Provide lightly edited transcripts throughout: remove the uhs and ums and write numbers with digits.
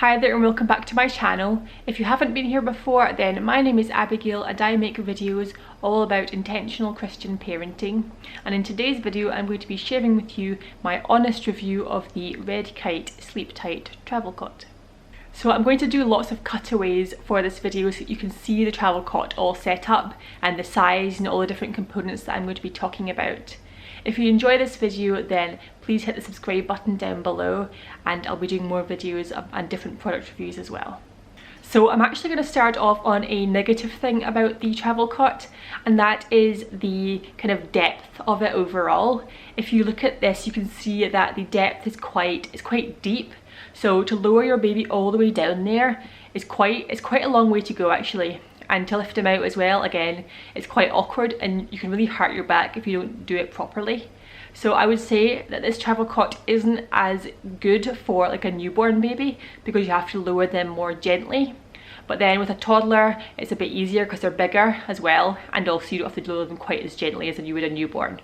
Hi there and welcome back to my channel. If you haven't been here before, then my name is Abigail and I make videos all about intentional Christian parenting. And in today's video I'm going to be sharing with you my honest review of the Red Kite Sleeptight travel cot. So I'm going to do lots of cutaways for this video so that you can see the travel cot all set up and the size and all the different components that I'm going to be talking about. If you enjoy this video, then please hit the subscribe button down below and I'll be doing more videos and different product reviews as well. So I'm actually going to start off on a negative thing about the travel cot, and that is the kind of depth of it overall. If you look at this, you can see that the depth is quite deep. So to lower your baby all the way down there is quite a long way to go actually. And to lift him out as well, again, it's quite awkward and you can really hurt your back if you don't do it properly. So I would say that this travel cot isn't as good for like a newborn baby because you have to lower them more gently. But then with a toddler, it's a bit easier because they're bigger as well, and also you don't have to lower them quite as gently as you would a newborn.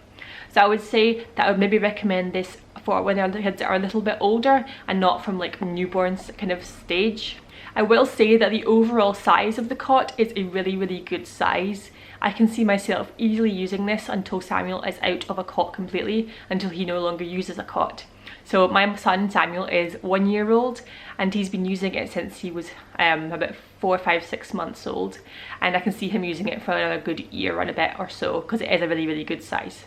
So I would say that I would maybe recommend this for when the kids are a little bit older and not from like newborns kind of stage. I will say that the overall size of the cot is a really good size. I can see myself easily using this until Samuel is out of a cot completely, until he no longer uses a cot. So my son Samuel is 1 year old and he's been using it since he was about 4, 5, 6 months old, and I can see him using it for a good year and a bit or so because it is a really good size.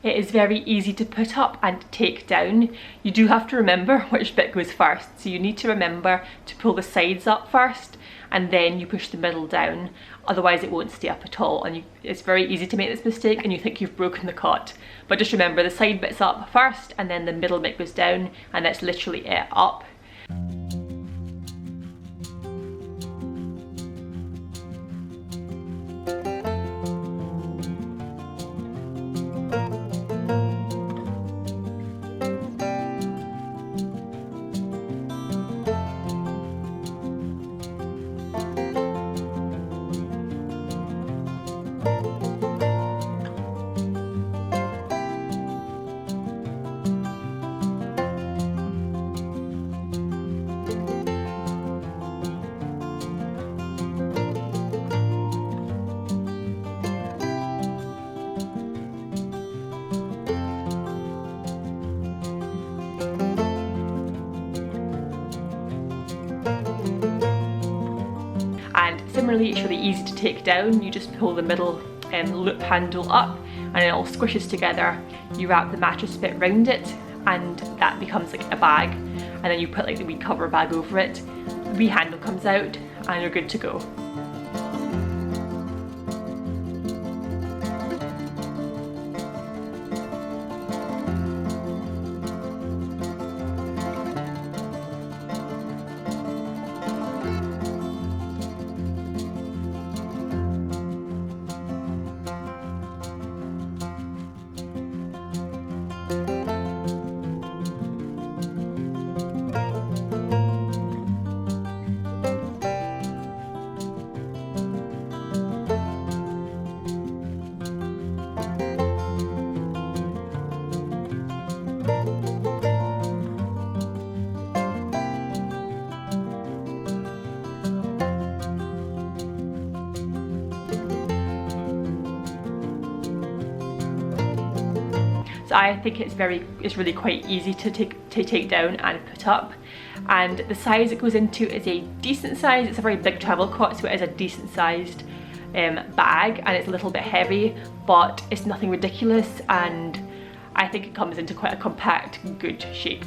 It is very easy to put up and take down. You do have to remember which bit goes first. So you need to remember to pull the sides up first and then you push the middle down. Otherwise it won't stay up at all, and it's very easy to make this mistake and you think you've broken the cot. But just remember, the side bit's up first and then the middle bit goes down, and that's literally it up. And similarly, it's really easy to take down. You just pull the middle loop handle up and it all squishes together. You wrap the mattress bit around it and that becomes like a bag, and then you put like the wee cover bag over it. The wee handle comes out and you're good to go. So I think it's really quite easy to take down and put up, and the size it goes into is a decent size. It's a very big travel cot, so it is a decent sized bag, and it's a little bit heavy, but it's nothing ridiculous, and I think it comes into quite a compact, good shape.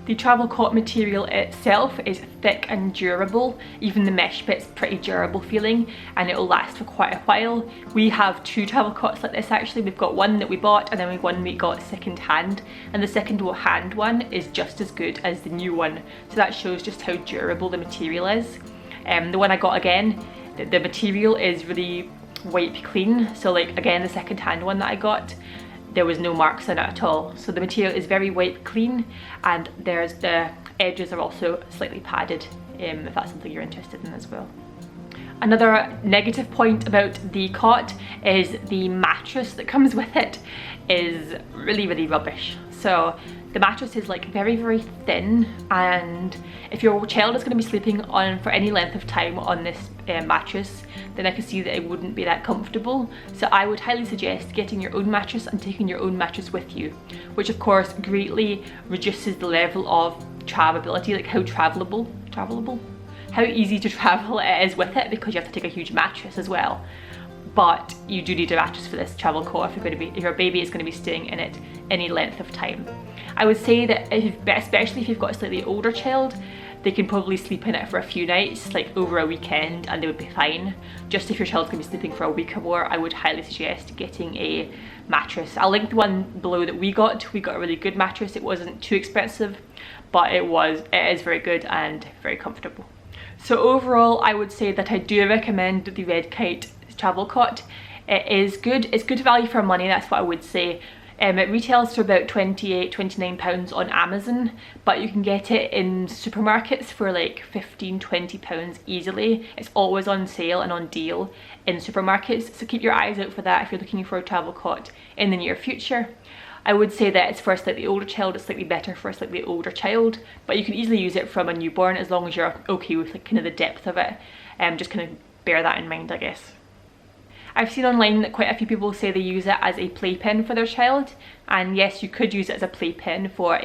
The travel cot material itself is thick and durable. Even the mesh bit's pretty durable feeling, and it'll last for quite a while. We have 2 travel cots like this actually. We've got one that we bought and then one we got second hand, and the second hand one is just as good as the new one. So that shows just how durable the material is. The one I got again, the material is really wipe clean. So like again, the second hand one that I got, there was no marks on it at all. So the material is very wipe clean, and the edges are also slightly padded, if that's something you're interested in as well. Another negative point about the cot is the mattress that comes with it is really rubbish. So The mattress is like very, very thin, and if your child is going to be sleeping on for any length of time on this mattress, then I can see that it wouldn't be that comfortable. So I would highly suggest getting your own mattress and taking your own mattress with you, which of course greatly reduces the level of travelability, like how how easy to travel it is with it, because you have to take a huge mattress as well. But you do need a mattress for this travel cot if your baby is going to be staying in it any length of time. I would say that especially if you've got a slightly older child, they can probably sleep in it for a few nights, like over a weekend, and they would be fine. Just if your child's going to be sleeping for a week or more, I would highly suggest getting a mattress. I'll link the one below that we got. We got a really good mattress. It wasn't too expensive, but it is very good and very comfortable. So overall, I would say that I do recommend the Red Kite travel cot. It is good. It's good value for money, that's what I would say. It retails for about £28–29 on Amazon, but you can get it in supermarkets for like £15–20 easily. It's always on sale and on deal in supermarkets, so keep your eyes out for that if you're looking for a travel cot in the near future. I would say that it's for a slightly older child, it's slightly better for a slightly older child, but you can easily use it from a newborn as long as you're okay with like kind of the depth of it. Just kind of bear that in mind, I guess. I've seen online that quite a few people say they use it as a playpen for their child, and yes, you could use it as a playpen for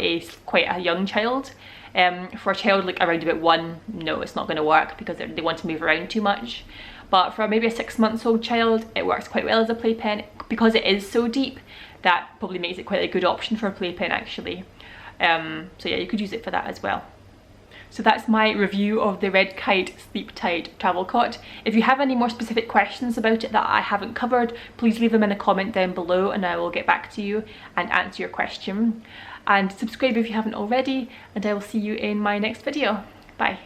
quite a young child. For a child like around about 1, no, it's not going to work because they want to move around too much. But for maybe a 6-month-old child, it works quite well as a playpen. Because it is so deep, that probably makes it quite a good option for a playpen actually. So yeah, you could use it for that as well. So that's my review of the Red Kite Sleeptight travel cot. If you have any more specific questions about it that I haven't covered, please leave them in a comment down below and I will get back to you and answer your question. And subscribe if you haven't already, and I will see you in my next video. Bye.